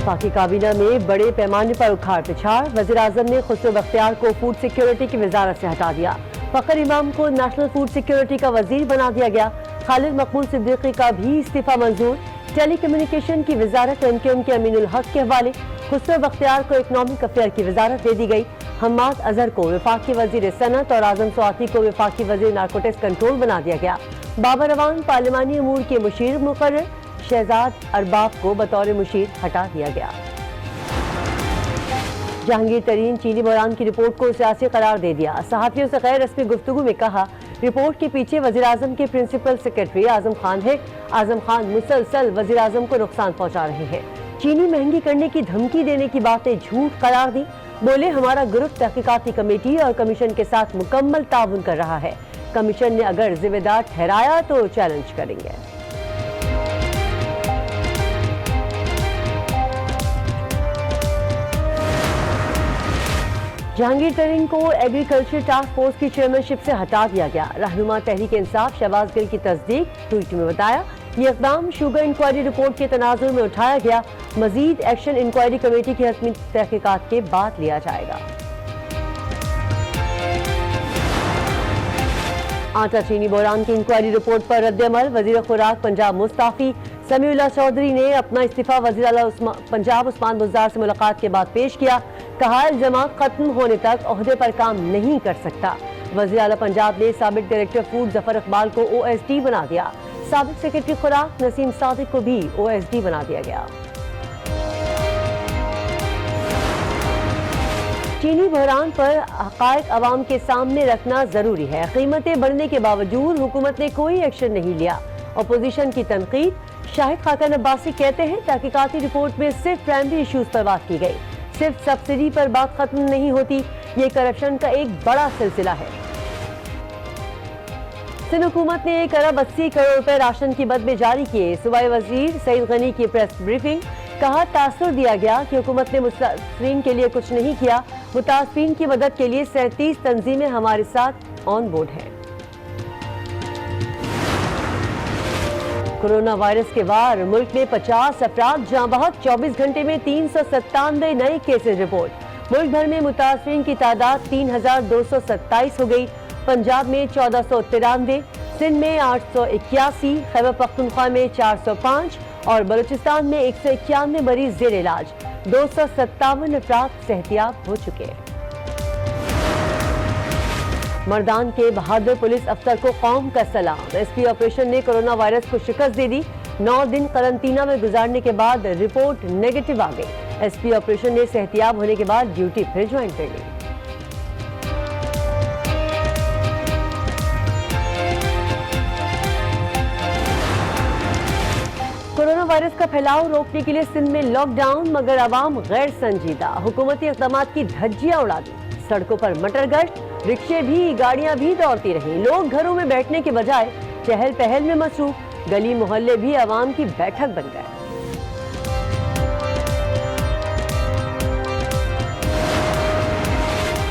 वफाकी काबीना में बड़े पैमाने पर उखाड़ पिछाड़। वज़ीर-ए-आज़म ने खुसरो बख्तियार को फूड सिक्योरिटी की वजारत से हटा दिया। फखर इमाम को नेशनल फूड सिक्योरिटी का वजीर बना दिया गया। खालिद मकबूल सिद्दीकी का भी इस्तीफा मंजूर। टेली कम्युनिकेशन की वजारत MKM के अमीनुल हक के हवाले। खुसरो बख्तियार को इकनॉमिक अफेयर की वजारत दे दी गई। हम्माद अजहर को वफाकी वजीर सनत और आजम स्वाति को वफाकी वजीर नारकोटिक्स कंट्रोल बना दिया गया। बाबर अवान पार्लिमानी अमूर के मुशीर मुकर्रर। शहजाद अरबाब को बतौर मुशीर हटा दिया गया। जहांगीर तरीन चीनी बहरान की रिपोर्ट को सियासी करार दे दिया। सहाफियों से गैर रस्मी गुफ्तगू में कहा, रिपोर्ट के पीछे वज़ीर-ए-आज़म के प्रिंसिपल सेक्रेटरी आजम खान है। आजम खान मुसलसल वज़ीर-ए-आज़म को नुकसान पहुंचा रहे हैं। चीनी महंगी करने की धमकी देने की बातें झूठ करार दी। बोले, हमारा ग्रुप तहकीकाती कमेटी और कमीशन के साथ मुकम्मल ताउन कर रहा है। कमीशन ने अगर जिम्मेदार ठहराया तो चैलेंज करेंगे। जहांगीर तरीन को एग्रीकल्चर टास्क फोर्स की चेयरमैनशिप से हटा दिया गया। रहनुमा तहरीक इंसाफ शहबाज गिल की तस्दीक। ट्वीट में बताया, ये इक़दाम शुगर इंक्वायरी रिपोर्ट के तनाजुर में उठाया गया। मजीद एक्शन इंक्वायरी कमेटी की हतमी तहकीकात के बाद लिया जाएगा। आटा चीनी बहरान की इंक्वायरी रिपोर्ट पर रद्द-ए-अमल। वजीर खुराक पंजाब मुस्ताफी समीउल्लाह चौधरी ने अपना इस्तीफा वजीर आला पंजाब उस्मान बुज़दार से मुलाकात के बाद पेश किया। कहा, इल्ज़ाम खत्म होने तक ओहदे पर काम नहीं कर सकता। वजीर आला पंजाब ने साबिक डायरेक्टर फूड जफर इकबाल को OSD बना दिया। साबिक सेक्रेटरी खुराक नसीम सादिक को भी OSD बना दिया गया। चीनी बहरान पर हक़ाइक़ अवाम के सामने रखना जरूरी है। कीमतें बढ़ने के बावजूद हुकूमत ने कोई एक्शन नहीं लिया। अपोजिशन की तनकीद। शाहिद खाकन अब्बासी कहते हैं, तहकीकाती रिपोर्ट में सिर्फ प्राइमरी इशूज पर बात की गई। सिर्फ सब्सिडी पर बात खत्म नहीं होती। ये करप्शन का एक बड़ा सिलसिला है। सिंध हुकूमत ने 1 अरब 80 करोड़ रुपए राशन की बद में जारी किए। सूबाई वजीर सईद गनी की प्रेस ब्रीफिंग। कहा, तासुर दिया गया कि हुकूमत ने मुतासरीन के लिए कुछ नहीं किया। मुतासरीन की मदद के लिए 37 तंजीमें हमारे साथ ऑन बोर्ड हैं। कोरोना वायरस के वार। मुल्क में 50 अफराद जाँ बहक। 24 घंटे में 397 नए केसेज रिपोर्ट। मुल्क भर में मुतासरीन की तादाद 3227 हो गई। पंजाब में 1493, सिंध में 881, खैबर पख्तूनख्वा में 405 और बलूचिस्तान में 191 मरीज जेर इलाज। 257 अफराद सेहतियाब हो चुके। मर्दान के बहादुर पुलिस अफसर को कौम का सलाम। SP ऑपरेशन ने कोरोना वायरस को शिकस्त दे दी। 9 दिन करंटीना में गुजारने के बाद रिपोर्ट नेगेटिव आ गई। SP ऑपरेशन ने सेहतियाब होने के बाद ड्यूटी फिर ज्वाइन कर ली। कोरोना वायरस का फैलाव रोकने के लिए सिंध में लॉकडाउन, मगर आवाम गैर संजीदा। हुकूमती इक़दामात की धज्जियां उड़ा दी। सड़कों पर मटरगश्त, रिक्शे भी गाड़ियां भी दौड़ती रहीं। लोग घरों में बैठने के बजाय चहल पहल में मसरूफ। गली मोहल्ले भी आवाम की बैठक बन गए।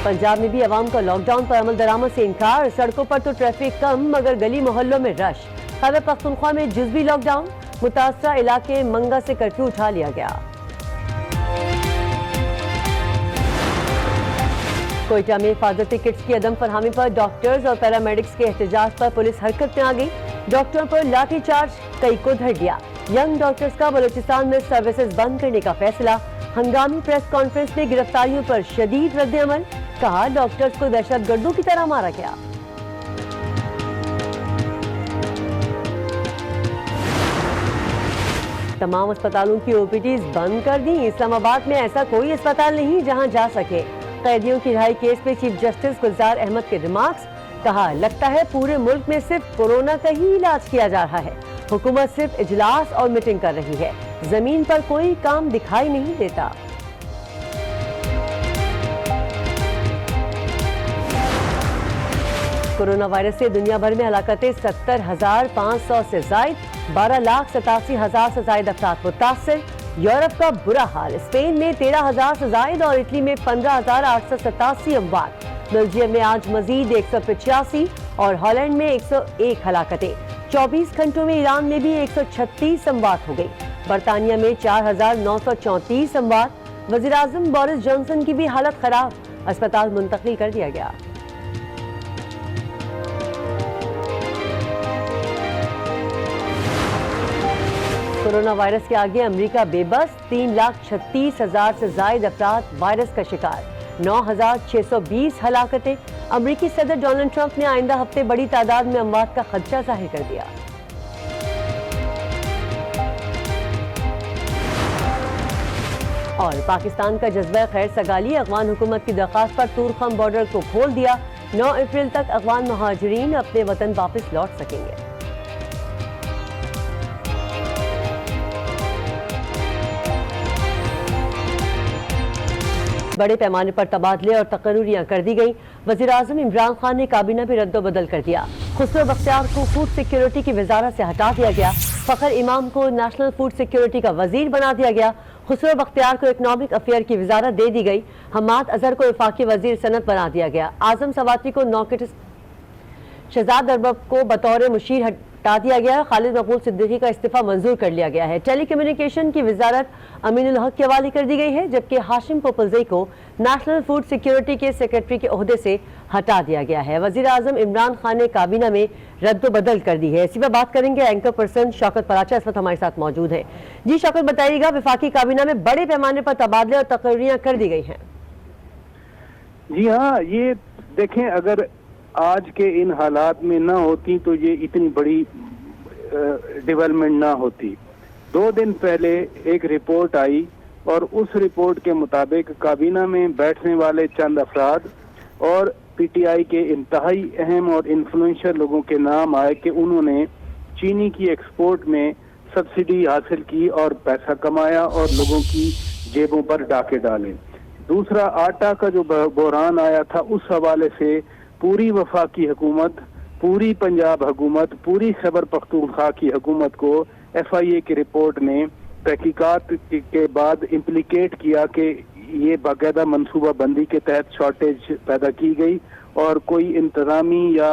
पंजाब में भी आवाम का लॉकडाउन पर अमल दरामद से इनकार। सड़कों पर तो ट्रैफिक कम, मगर गली मोहल्लों में रश। खैबर पख्तूनख्वा में जुज़वी लॉकडाउन। मुतासरा इलाके मंगा से कर्फ्यू उठा लिया गया। कोयटा में हिफाजती किट्स की अदम फरहमी पर डॉक्टर्स और पैरामेडिक्स के एहतजाज पर पुलिस हरकत में आ गई। डॉक्टरों पर लाठीचार्ज, कई को धर दिया। यंग डॉक्टर्स का बलूचिस्तान में सर्विसेज बंद करने का फैसला। हंगामी प्रेस कॉन्फ्रेंस में गिरफ्तारियों पर शदीद रद्द-ए-अमल। कहा, डॉक्टर्स को दहशतगर्दों की तरह मारा गया। तमाम अस्पतालों की OPDs बंद कर दी। इस्लामाबाद में ऐसा कोई अस्पताल नहीं जहां जा सके। कैदियों की रिहाई केस पे चीफ जस्टिस गुलजार अहमद के रिमार्क्स। कहा, लगता है पूरे मुल्क में सिर्फ कोरोना का ही इलाज किया जा रहा है। हुकूमत सिर्फ इजलास और मीटिंग कर रही है। जमीन पर कोई काम दिखाई नहीं देता। कोरोना वायरस से दुनिया भर में हलाकतें 70,500 से जायद। 12,87,000 से जायद अफराद मुतासर। यूरोप का बुरा हाल। स्पेन में 13,000 से जायद और इटली में 15,887 अमवात। बेल्जियम में आज मजीद 185 और हॉलैंड में 101 हलाकतें। 24 घंटों में ईरान में भी 136 अमवात हो गई। برطانیہ میں 4,934 اموات، وزیراعظم بورس جانسن کی بھی حالت خراب، اسپتال منتقل کر دیا گیا۔ کورونا وائرس کے آگے امریکہ بے بس، 3,36,000 سے زائد افراد وائرس کا شکار، 9,620 ہلاکتیں۔ امریکی صدر ڈونلڈ ٹرمپ نے آئندہ ہفتے بڑی تعداد میں اموات کا خدشہ ظاہر کر دیا۔ اور پاکستان کا جذبہ خیر سگالی، افغان حکومت کی درخواست پر طورخم بارڈر کو کھول دیا، 9 اپریل تک افغان مہاجرین اپنے وطن واپس لوٹ سکیں گے۔ بڑے پیمانے پر تبادلے اور تقرریاں کر دی گئیں، وزیراعظم عمران خان نے کابینہ میں رد و بدل کر دیا، خسرو بختیار کو فوڈ سیکیورٹی کی وزارت سے ہٹا دیا گیا، فخر امام کو نیشنل فوڈ سیکیورٹی کا وزیر بنا دیا گیا، خسرو بختیار کو اکنامک افیئر کی وزارت دے دی گئی، حماد اظہر کو وفاقی وزیر صنعت بنا دیا گیا، اعظم سواتی کو نوکٹس، شہزاد ارباب کو بطور مشیر ہٹا دیا گیا، خالد مقبول صدیقی کا استعفیٰ منظور کر لیا گیا ہے، ٹیلی کمیونیکیشن کی وزارت امین الحق کے حوالے کر دی گئی ہے، جبکہ ہاشم پوپلزئی کو نیشنل فوڈ سیکیورٹی کے سیکرٹری کے عہدے سے ہٹا دیا گیا ہے۔ وزیر اعظم عمران خان نے کابینہ میں رد و بدل کر دی ہے۔ اسی پر بات کریں گے، اینکر پرسن شوکت پراچا اس وقت ہمارے ساتھ موجود ہیں۔ جی شوکت، بتائیے گا، وفاقی کابینہ میں بڑے پیمانے پر تبادلے اور تقرریاں کر دی گئی ہیں۔ جی ہاں، یہ دیکھیں، اگر آج کے ان حالات میں نہ ہوتی تو یہ اتنی بڑی ڈیولپمنٹ نہ ہوتی۔ 2 دن پہلے ایک رپورٹ آئی اور اس رپورٹ کے مطابق کابینہ میں بیٹھنے والے چند افراد اور پی ٹی آئی کے انتہائی اہم اور انفلوئنشل لوگوں کے نام آئے کہ انہوں نے چینی کی ایکسپورٹ میں سبسڈی حاصل کی اور پیسہ کمایا اور لوگوں کی جیبوں پر ڈاکے ڈالے۔ دوسرا، آٹا کا جو بحران آیا تھا، اس حوالے سے پوری وفاقی حکومت، پوری پنجاب حکومت، پوری خیبر پختونخوا کی حکومت کو ایف آئی اے کی رپورٹ نے تحقیقات کے بعد امپلیکیٹ کیا کہ یہ باقاعدہ منصوبہ بندی کے تحت شارٹیج پیدا کی گئی اور کوئی انتظامی یا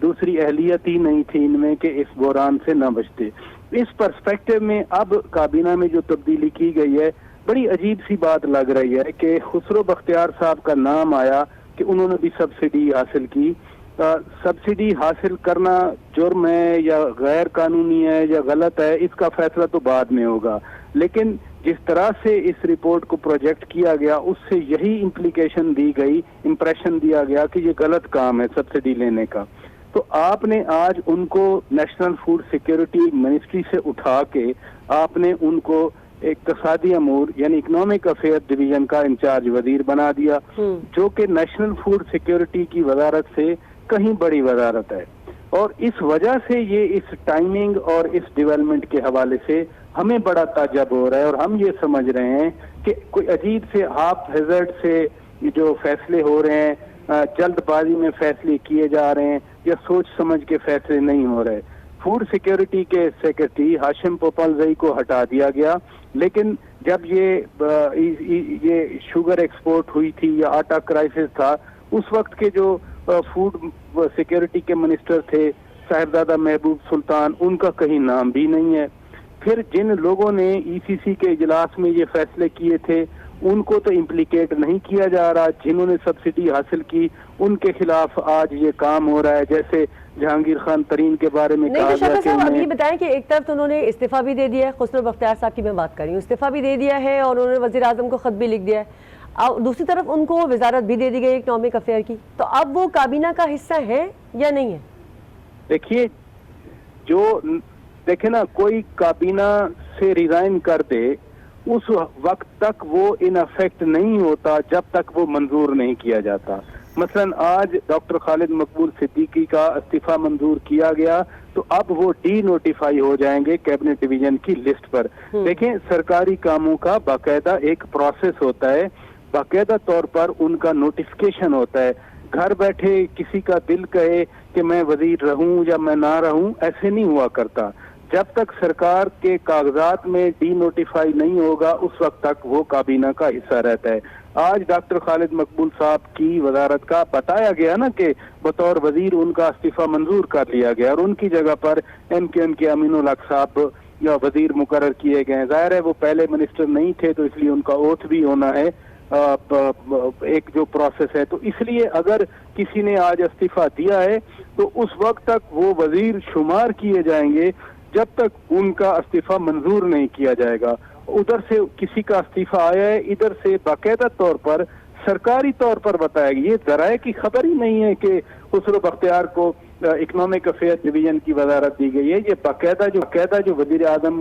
دوسری اہلیت ہی نہیں تھی ان میں کہ اس بحران سے نہ بچتے۔ اس پرسپیکٹو میں اب کابینہ میں جو تبدیلی کی گئی ہے، بڑی عجیب سی بات لگ رہی ہے کہ خسرو بختیار صاحب کا نام آیا کہ انہوں نے بھی سبسڈی حاصل کی۔ سبسڈی حاصل کرنا جرم ہے یا غیر قانونی ہے یا غلط ہے، اس کا فیصلہ تو بعد میں ہوگا، لیکن جس طرح سے اس رپورٹ کو پروجیکٹ کیا گیا اس سے یہی امپلیکیشن دی گئی، امپریشن دیا گیا کہ یہ غلط کام ہے سبسڈی لینے کا۔ تو آپ نے آج ان کو نیشنل فوڈ سیکیورٹی منسٹری سے اٹھا کے آپ نے ان کو اقتصادی امور یعنی اکنامک افیئر ڈویژن کا انچارج وزیر بنا دیا، جو کہ نیشنل فوڈ سیکیورٹی کی وزارت سے کہیں بڑی وزارت ہے۔ اور اس وجہ سے یہ اس ٹائمنگ اور اس ڈیولپمنٹ کے حوالے سے ہمیں بڑا تعجب ہو رہا ہے اور ہم یہ سمجھ رہے ہیں کہ کوئی عجیب سے ہاف ہیزرڈ سے جو فیصلے ہو رہے ہیں، جلد بازی میں فیصلے کیے جا رہے ہیں یا سوچ سمجھ کے فیصلے نہیں ہو رہے۔ فوڈ سیکیورٹی کے سیکرٹری ہاشم پوپلزئی کو ہٹا دیا گیا، لیکن جب یہ شوگر ایکسپورٹ ہوئی تھی یا آٹا کرائسس تھا، اس وقت کے جو فوڈ سیکیورٹی کے منسٹر تھے صاحبزادہ محبوب سلطان، ان کا کہیں نام بھی نہیں ہے۔ پھر جن لوگوں نے ای سی سی کے اجلاس میں یہ فیصلے کیے تھے ان کو تو امپلیکیٹ نہیں کیا جا رہا، جنہوں نے سبسڈی حاصل کی ان کے خلاف آج یہ کام ہو رہا ہے، جیسے جہانگیر خان ترین کے بارے میں کہا گیا کہ اب یہ بتائیں کہ ایک طرف تو انہوں نے استعفیٰ بھی دے دیا ہے، خسرو بختیار صاحب کی میں بات کر رہی ہوں، استعفیٰ بھی دے دیا ہے اور انہوں نے وزیر اعظم کو خط بھی لکھ دیا ہے، اور دوسری طرف ان کو وزارت بھی دے دی گئی اکنامک افیئر کی، تو اب وہ کابینہ کا حصہ ہے یا نہیں ہے؟ دیکھیے، دیکھیں نا، کوئی کابینہ سے ریزائن کر دے اس وقت تک وہ ان افیکٹ نہیں ہوتا جب تک وہ منظور نہیں کیا جاتا۔ مثلا آج ڈاکٹر خالد مقبول صدیقی کا استعفیٰ منظور کیا گیا تو اب وہ ڈی نوٹیفائی ہو جائیں گے کیبنٹ ڈویژن کی لسٹ پر۔ دیکھیں، سرکاری کاموں کا باقاعدہ ایک پروسیس ہوتا ہے، باقاعدہ طور پر ان کا نوٹیفیکیشن ہوتا ہے۔ گھر بیٹھے کسی کا دل کہے کہ میں وزیر رہوں یا میں نہ رہوں، ایسے نہیں ہوا کرتا۔ جب تک سرکار کے کاغذات میں ڈی نوٹیفائی نہیں ہوگا اس وقت تک وہ کابینہ کا حصہ رہتا ہے۔ آج ڈاکٹر خالد مقبول صاحب کی وزارت کا بتایا گیا نا کہ بطور وزیر ان کا استعفیٰ منظور کر لیا گیا اور ان کی جگہ پر ایم کیو ایم کے امین الحق صاحب वजीर मुकर्रर किए गए हैं। जाहिर है वो पहले मिनिस्टर नहीं थे तो इसलिए उनका ओथ भी होना है, एक जो प्रोसेस है। तो इसलिए अगर किसी ने आज इस्तीफा दिया है तो उस वक्त तक वो वजीर शुमार किए जाएंगे जब तक उनका इस्तीफा मंजूर नहीं किया जाएगा। उधर से किसी का इस्तीफा आया है, इधर से बाकायदा तौर पर सरकारी तौर पर बताया गया। ये ज़राए की खबर ही नहीं है कि खुसरो बख्तियार को इकोनॉमिक अफेयर डिवीजन की वजारत दी गई है। ये बाकायदा जो वजीर आजम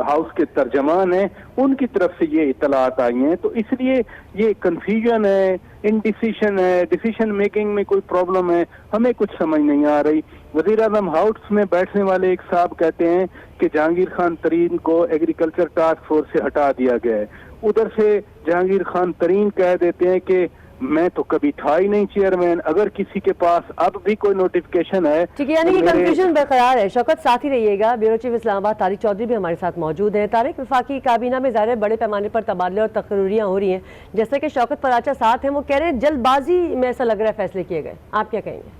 हाउस के तर्जमान हैं उनकी तरफ से ये इतलात आई हैं। तो इसलिए ये कंफ्यूजन है, इनडिसीशन है, डिसीशन मेकिंग में कोई प्रॉब्लम है, हमें कुछ समझ नहीं आ रही। वजीर आजम हाउस में बैठने वाले एक साहब कहते हैं कि जहांगीर खान तरीन को एग्रीकल्चर टास्क फोर्स से हटा दिया गया है, उधर से जहांगीर खान तरीन कह देते हैं कि मैं तो कभी था ही नहीं चेयरमैन। अगर किसी के पास अब भी कोई नोटिफिकेशन है, ठीक है, यानी कि कंफ्यूजन बरकरार है। शौकत साथ ही रहिएगा। ब्यूरो चीफ इस्लामाबाद तारिक चौधरी भी हमारे साथ मौजूद हैं। तारिक, वफाकी काबीना में ज़ाहिर बड़े पैमाने पर तबादले और तकरीरियाँ हो रही हैं, जैसे कि शौकत पराचा साथ हैं, वो कह रहे हैं जल्दबाजी में ऐसा लग रहा है फैसले किए गए, आप क्या कहेंगे?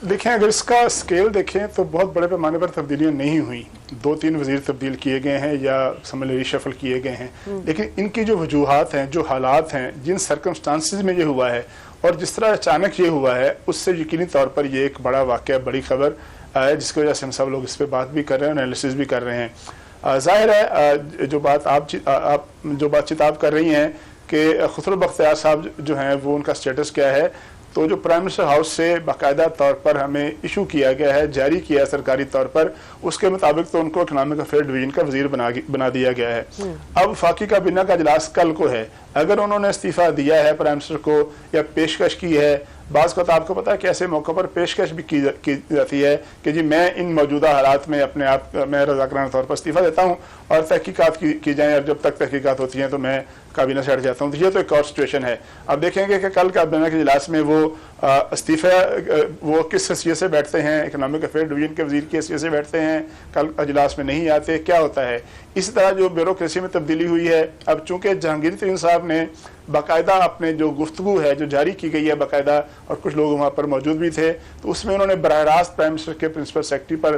देखें, अगर इसका स्केल देखें तो बहुत बड़े पैमाने पर तब्दीलियाँ नहीं हुई। 2-3 वजीर तब्दील किए गए हैं या समझ रिशफल किए गए हैं, लेकिन इनकी जो वजूहात हैं, जो हालात हैं, जिन सर्कमस्टांसिस में ये हुआ है और जिस तरह अचानक ये हुआ है, उससे यकीनी तौर पर ये एक बड़ा वाक़या, बड़ी खबर है, जिसकी वजह से हम सब लोग इस पर बात भी कर रहे हैं, एनालिसिस भी कर रहे हैं। ज़ाहिर है जो बातचीत आप कर रही हैं कि खुसरो बख्तियार साहब जो हैं वो उनका स्टेटस क्या है, तो जो प्राइम मिनिस्टर हाउस से बाकायदा तौर पर हमें इशू किया गया है, जारी किया है सरकारी तौर पर, उसके मुताबिक तो उनको इकनॉमिक अफेयर डिवीजन का वजीर बना दिया गया है। अब वफाकी काबीना का इजलास कल को है। अगर उन्होंने इस्तीफा दिया है प्राइम मिनिस्टर को या पेशकश की है, बाज़ को तो आपको पता है कि ऐसे मौक़ों पर पेशकश भी की जाती है कि जी मैं इन मौजूदा हालात में अपने आप मैं रज़ाकाराना तौर पर इस्तीफ़ा देता हूँ और तहकीकात की जाएँ, और जब तक तहकीकात होती हैं तो मैं काबीना से हट जाता हूँ। तो ये तो एक और सिचुएशन है। अब देखेंगे कि कल काबीना के इजलास में वो इस्तीफ़ा वो किस हैसियत से बैठते हैं, इकनॉमिक अफेयर डिवीजन के वजीर की हैसियत से बैठते हैं, कल इजलास में नहीं आते, क्या होता है। इसी तरह जो ब्यूरोक्रेसी में तब्दीली हुई है, अब चूँकि जहांगीर तरीन साहब ने बाकायदा अपने जो गुफ्तगू है जो जारी की गई है बाकायदा, और कुछ लोग वहाँ पर मौजूद भी थे, तो उसमें उन्होंने बराह रास्त प्राइम मिनिस्टर के प्रिंसिपल सेक्रेटरी पर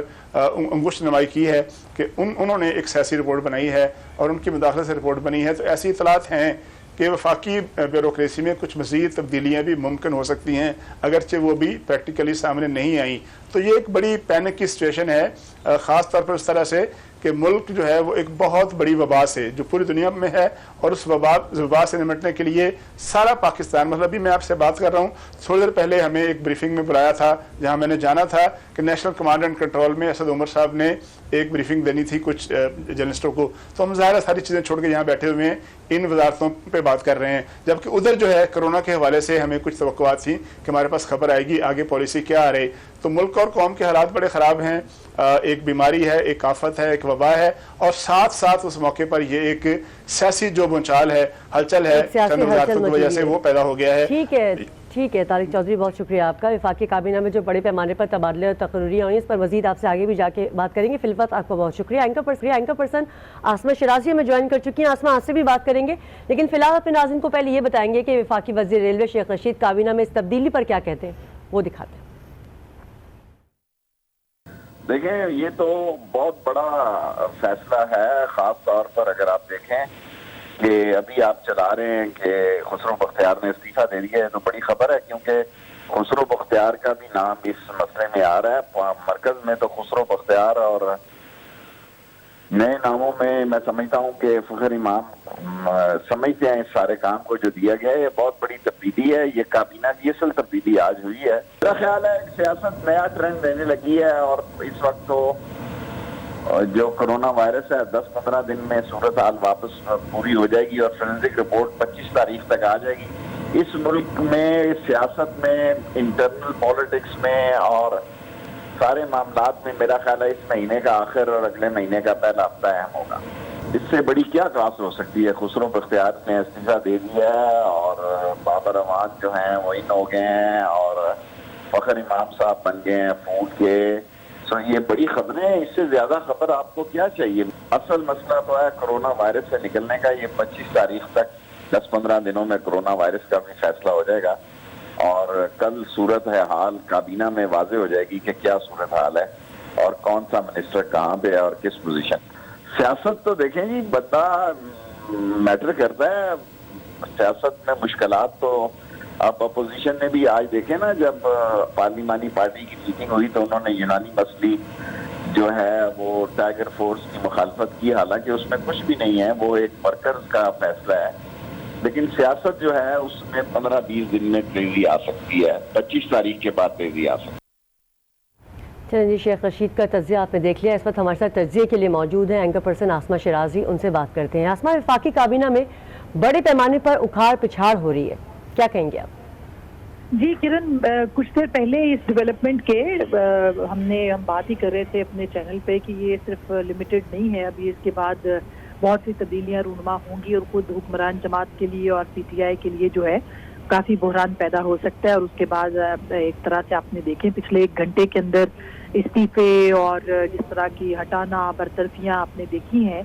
अंगुश्त नमाई की है कि उन्होंने एक सियासी रिपोर्ट बनाई है और उनकी मुदाखलत से रिपोर्ट बनी है। तो ऐसी इतलात हैं कि वफाकी ब्यूरोक्रेसी में कुछ मज़ीद तब्दीलियाँ भी मुमकिन हो सकती हैं, अगरचे वो भी प्रैक्टिकली सामने नहीं आई। तो ये एक बड़ी पैनिक की सिचुएशन है, ख़ास तौर पर इस तरह से कि मुल्क जो है वो एक बहुत बड़ी वबा से जो पूरी दुनिया में है, और उस वबा से निपटने के लिए सारा पाकिस्तान, मतलब अभी मैं आपसे बात कर रहा हूँ, थोड़ी देर पहले हमें एक ब्रीफिंग में बुलाया था जहाँ मैंने जाना था कि नेशनल कमांड एंड कंट्रोल में असद उमर साहब ने एक ब्रीफिंग देनी थी कुछ जर्नलिस्टों को। तो हम ज़ाहिर सारी चीज़ें छोड़ के यहाँ बैठे हुए हैं, इन वजारतों पे बात कर रहे हैं, जबकि उधर जो है कोरोना के हवाले से हमें कुछ तवक्कुआत थी कि हमारे पास खबर आएगी, आगे पॉलिसी क्या आ रही। तो मुल्क और कौम के हालात बड़े ख़राब हैं, एक बीमारी है, एक आफत है, एक वबा है, और साथ साथ उस मौके पर ये एक सियासी जो भूचाल है, हलचल है, चंद वजारतों की वजह से वो पैदा हो गया है। ठीक है तारिक चौधरी, बहुत शुक्रिया आपका। वफाकी काबीना में जो बड़े पैमाने पर तबादले और तकरीरियाँ हुई, इस पर मजीद आपसे आगे भी जाके बात करेंगे। फिलहाल आपको बहुत शुक्रिया। एंकर पर्सन आसमा शराजी में ज्वाइन कर चुकी हैं। आसमा, आपसे भी बात करेंगे, लेकिन फिलहाल अपने नाज़रीन को पहले ये बताएंगे कि वफाकी वज़ीर रेलवे शेख रशीद काबीना में इस तब्दीली पर क्या कहते हैं, वो दिखाते हैं। देखें, ये तो बहुत बड़ा फैसला है, ख़ास तौर पर अगर आप देखें कि अभी आप चला रहे हैं कि खुसरो बख्तियार ने इस्तीफा दे दिया है, तो बड़ी खबर है, क्योंकि खुसरो बख्तियार का भी नाम इस मसले में आ रहा है। मरकज में तो खुसरो बख्तियार और नए नामों में मैं समझता हूँ कि फखर इमाम समझते हैं इस सारे काम को जो दिया गया है। ये बहुत बड़ी तब्दीली है, ये काबीना की असल तब्दीली आज हुई है। मेरा ख्याल है सियासत नया ट्रेंड लेने लगी है, और इस वक्त तो जो कोरोना वायरस है 10-15 दिन में सूरत हाल वापस पूरी हो जाएगी और फोरेंसिक रिपोर्ट 25 तारीख तक आ जाएगी। इस मुल्क में सियासत में, इंटरनल पॉलिटिक्स में और सारे मामलात में मेरा ख्याल है इस महीने का आखिर और अगले महीने का पहला हफ्ता अहम होगा। इससे बड़ी क्या कास हो सकती है। खुसरो बख्तियार ने इस्तीफा दे दिया है और बाबर अवान जो हैं वो इन हो गए हैं और फखर इमाम साहब बन गए हैं फूड के। तो ये बड़ी खबरें हैं, इससे ज्यादा खबर आपको क्या चाहिए। असल मसला तो है कोरोना वायरस से निकलने का। ये 25 तारीख तक 10-15 दिनों में कोरोना वायरस का भी फैसला हो जाएगा, और कल सूरत है हाल काबीना में वाजे हो जाएगी कि क्या सूरत हाल है। اور کون سا منسٹر کہاں پہ ہے اور کس پوزیشن. سیاست تو دیکھیں جی بندہ میٹر کرتا ہے. سیاست میں مشکلات تو اب اپوزیشن نے بھی آج دیکھیں نا, جب پارلیمانی پارٹی کی میٹنگ ہوئی تو انہوں نے یونانی مسئلے جو ہے وہ ٹائیگر فورس کی مخالفت کی, حالانکہ اس میں کچھ بھی نہیں ہے, وہ ایک ورکرز کا فیصلہ ہے. لیکن سیاست جو ہے اس میں 15-20 دن میں تیزی آ سکتی ہے, 25 تاریخ کے بعد تیزی آ سکتی ہے. چلیں جی, شیخ رشید کا تجزیہ آپ نے دیکھ لیا. اس وقت ہمارے ساتھ تجزیے کے لیے موجود ہیں اینکر پرسن آسمہ شیرازی, ان سے بات کرتے ہیں. آسمہ, وفاقی کابینہ میں بڑے پیمانے پر اکھاڑ پچھاڑ ہو رہی ہے, کیا کہیں گے آپ؟ جی کرن, کچھ دیر پہلے اس ڈیولپمنٹ کے ہم بات ہی کر رہے تھے اپنے چینل پہ کہ یہ صرف لمیٹڈ نہیں ہے, ابھی اس کے بعد بہت سی تبدیلیاں رونما ہوں گی اور خود حکمران جماعت کے لیے اور پی ٹی آئی کے لیے جو ہے کافی بحران پیدا ہو سکتا ہے. اور اس کے بعد ایک طرح سے آپ نے دیکھیں پچھلے 1 گھنٹے کے اندر استعفے اور جس طرح کی ہٹانا برطرفیاں آپ نے دیکھی ہیں,